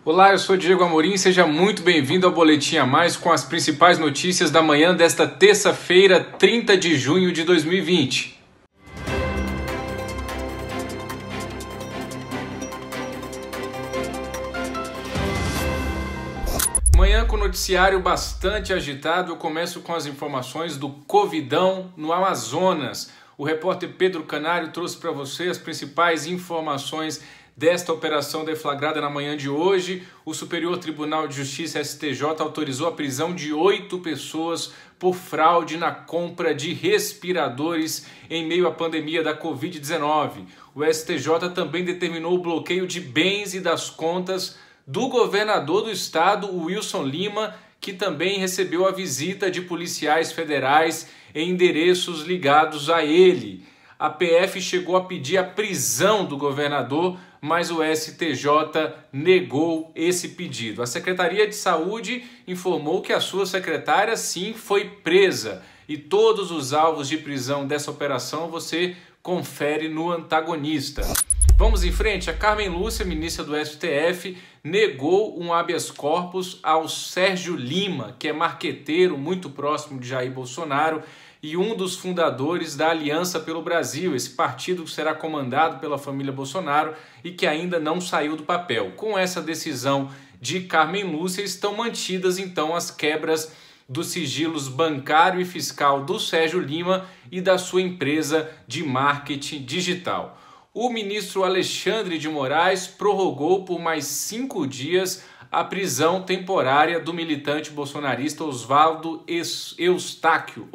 Olá, eu sou Diego Amorim, seja muito bem-vindo ao Boletim a Mais com as principais notícias da manhã desta terça-feira, 30 de junho de 2020. Manhã com noticiário bastante agitado, eu começo com as informações do Covidão no Amazonas. O repórter Pedro Canário trouxe para você as principais informações desta operação deflagrada na manhã de hoje. O Superior Tribunal de Justiça, STJ, autorizou a prisão de 8 pessoas por fraude na compra de respiradores em meio à pandemia da Covid-19. O STJ também determinou o bloqueio de bens e das contas do governador do estado, Wilson Lima, que também recebeu a visita de policiais federais em endereços ligados a ele. A PF chegou a pedir a prisão do governador, mas o STJ negou esse pedido. A Secretaria de Saúde informou que a sua secretária sim foi presa e todos os alvos de prisão dessa operação você confere no antagonista. Vamos em frente. A Carmen Lúcia, ministra do STF, negou um habeas corpus ao Sérgio Lima, que é marqueteiro muito próximo de Jair Bolsonaro e um dos fundadores da Aliança pelo Brasil, esse partido que será comandado pela família Bolsonaro e que ainda não saiu do papel. Com essa decisão de Carmen Lúcia, estão mantidas então as quebras dos sigilos bancário e fiscal do Sérgio Lima e da sua empresa de marketing digital. O ministro Alexandre de Moraes prorrogou por mais 5 dias a prisão temporária do militante bolsonarista Oswaldo Eustáquio,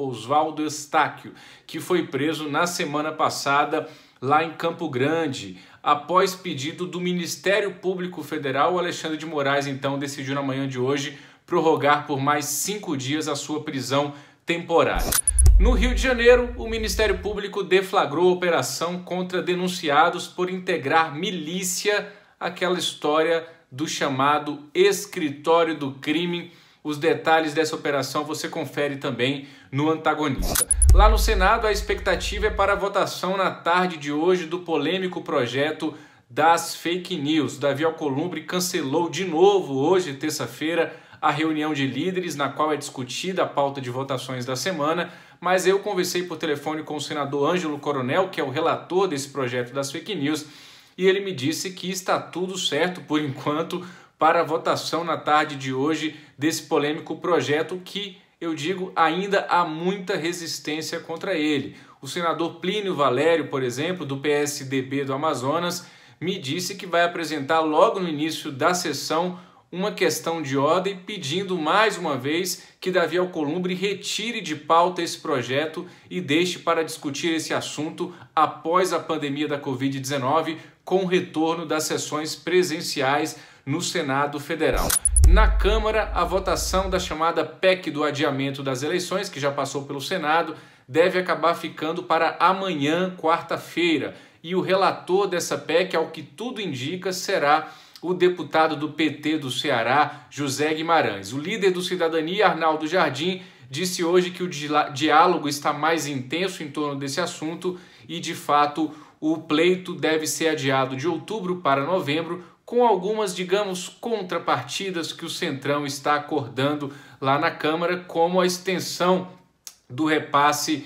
que foi preso na semana passada lá em Campo Grande. Após pedido do Ministério Público Federal, o Alexandre de Moraes então decidiu na manhã de hoje prorrogar por mais 5 dias a sua prisão temporária. No Rio de Janeiro, o Ministério Público deflagrou operação contra denunciados por integrar milícia, aquela história do chamado escritório do crime. Os detalhes dessa operação você confere também no antagonista. Lá no Senado, a expectativa é para a votação na tarde de hoje do polêmico projeto das fake news. Davi Alcolumbre cancelou de novo hoje, terça-feira, a reunião de líderes na qual é discutida a pauta de votações da semana, mas eu conversei por telefone com o senador Ângelo Coronel, que é o relator desse projeto das fake news, e ele me disse que está tudo certo, por enquanto, para a votação na tarde de hoje desse polêmico projeto que, eu digo, ainda há muita resistência contra ele. O senador Plínio Valério, por exemplo, do PSDB do Amazonas, me disse que vai apresentar logo no início da sessão uma questão de ordem pedindo mais uma vez que Davi Alcolumbre retire de pauta esse projeto e deixe para discutir esse assunto após a pandemia da Covid-19 com o retorno das sessões presenciais no Senado Federal. Na Câmara, a votação da chamada PEC do adiamento das eleições, que já passou pelo Senado, deve acabar ficando para amanhã, quarta-feira, e o relator dessa PEC, ao que tudo indica, será o deputado do PT do Ceará, José Guimarães. O líder do Cidadania, Arnaldo Jardim, disse hoje que o diálogo está mais intenso em torno desse assunto e, de fato, o pleito deve ser adiado de outubro para novembro, com algumas, digamos, contrapartidas que o Centrão está acordando lá na Câmara, como a extensão do repasse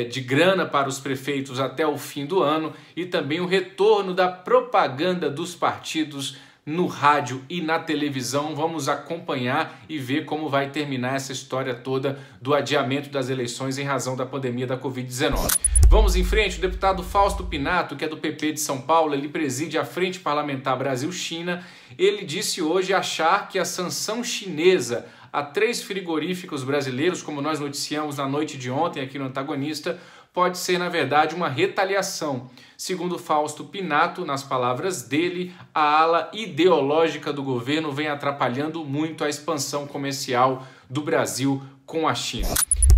de grana para os prefeitos até o fim do ano e também o retorno da propaganda dos partidos no rádio e na televisão. Vamos acompanhar e ver como vai terminar essa história toda do adiamento das eleições em razão da pandemia da Covid-19. Vamos em frente. O deputado Fausto Pinato, que é do PP de São Paulo, ele preside a Frente Parlamentar Brasil-China. Ele disse hoje achar que a sanção chinesa a 3 frigoríficos brasileiros, como nós noticiamos na noite de ontem aqui no Antagonista, pode ser, na verdade, uma retaliação. Segundo Fausto Pinato, nas palavras dele, a ala ideológica do governo vem atrapalhando muito a expansão comercial do Brasil com a China.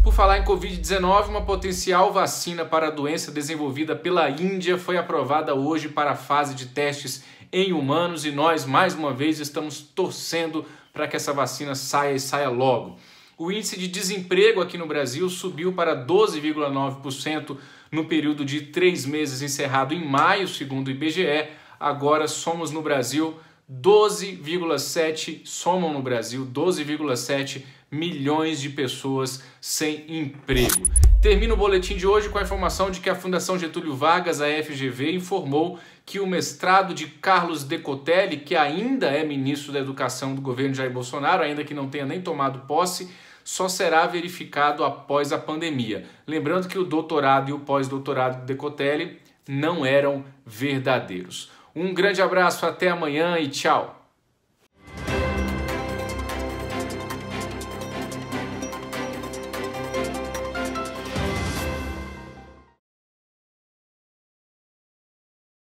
Por falar em Covid-19, uma potencial vacina para a doença desenvolvida pela Índia foi aprovada hoje para a fase de testes em humanos e nós, mais uma vez, estamos torcendo para que essa vacina saia e saia logo. O índice de desemprego aqui no Brasil subiu para 12,9% no período de 3 meses encerrado em maio, segundo o IBGE. Agora somos no Brasil 12,7 somam no Brasil 12,7 milhões de pessoas sem emprego. Termino o boletim de hoje com a informação de que a Fundação Getúlio Vargas, a FGV, informou que o mestrado de Carlos Decotelli, que ainda é ministro da Educação do governo Jair Bolsonaro, ainda que não tenha nem tomado posse, só será verificado após a pandemia. Lembrando que o doutorado e o pós-doutorado de Decotelli não eram verdadeiros. Um grande abraço, até amanhã e tchau!